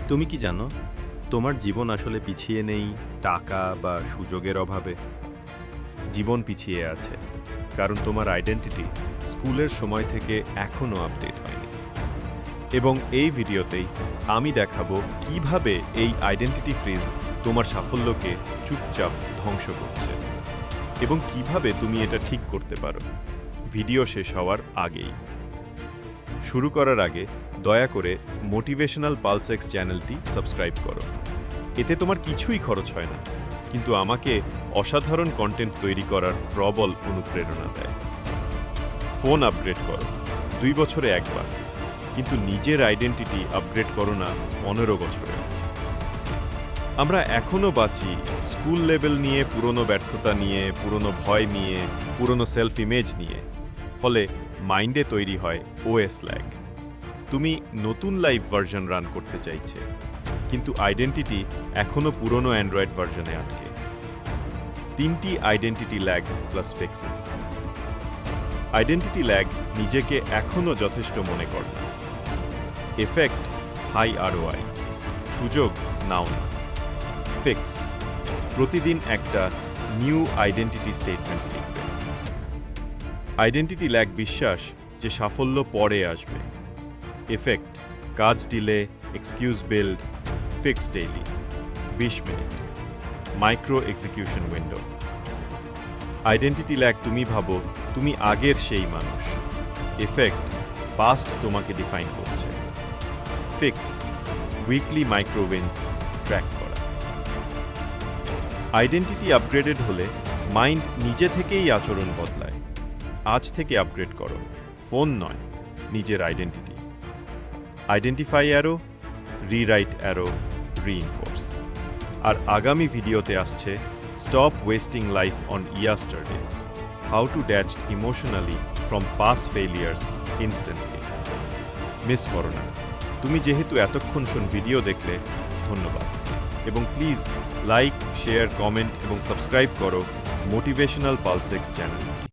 তুমি কি জানো তোমার জীবন আসলে পিছিয়ে নেই টাকা বা সুযোগের অভাবে? জীবন পিছিয়ে আছে কারণ তোমার আইডেন্টিটি স্কুলের সময় থেকে এখনো আপডেট হয়নি। এবং এই ভিডিওতেই আমি দেখাবো কিভাবে এই আইডেন্টিটি ফ্রিজ তোমার সাফল্যকে চুপচাপ ধ্বংস করছে এবং কিভাবে তুমি এটা ঠিক করতে পারো ভিডিও শেষ হওয়ার আগেই। শুরু করার আগে দয়া করে মোটিভেশনাল পালসেক্স চ্যানেলটি সাবস্ক্রাইব করো। এতে তোমার কিছুই খরচ হয় না, কিন্তু আমাকে অসাধারণ কন্টেন্ট তৈরি করার প্রবল অনুপ্রেরণা দেয়। ফোন আপগ্রেড করো 2 বছরে একবার, কিন্তু নিজের আইডেন্টিটি আপগ্রেড করো না 15 বছরে। আমরা এখনো বাঁচি স্কুল লেভেল নিয়ে, পুরনো ব্যর্থতা নিয়ে, পুরনো ভয় নিয়ে, পুরনো সেলফ ইমেজ নিয়ে। ফলে মাইন্ডে তৈরি হয় ওএস ল্যাগ। তুমি নতুন লাইভ ভার্সন রান করতে চাইছে, কিন্তু আইডেন্টিটি এখনো পুরনো অ্যান্ড্রয়েড ভার্সনে আটকে। 3টি identity lag plus fixes. Identity lag নিজেকে এখনো যথেষ্ট মনে করে না। এফেক্ট হাই আরওআই, সুযোগ নাও না। ফিক্স প্রতিদিন একটা নিউ আইডেন্টিটি স্টেটমেন্ট লিখবে। আইডেন্টিটি ল্যাগ বিশ্বাস যে সাফল্য পরে আসবে। এফেক্ট কাজ delay, excuse build, fix daily 20 minute, micro execution window. Identity lag তুমি ভাবো তুমি আগের সেই মানুষ। এফেক্ট পাস্ট তোমাকে ডিফাইন করছে। Fix weekly micro wins track করা। আইডেন্টিটি আপগ্রেডেড হলে মাইন্ড নিজে থেকেই আচরণ বদলায়। আজ থেকে আপগ্রেড করো, ফোন নয়, নিজের identity. Identify arrow, rewrite arrow, reinforce. আর আগামী ভিডিওতে আসছে stop wasting life on yesterday, how to detach emotionally from past failures instantly. Miss করো না। তুমি যেহেতু এতক্ষণ ভিডিও দেখলে, ধন্যবাদ। এবং প্লিজ লাইক, শেয়ার, কমেন্ট এবং সাবস্ক্রাইব করো মোটিভেশনাল পালসেক্স চ্যানেল।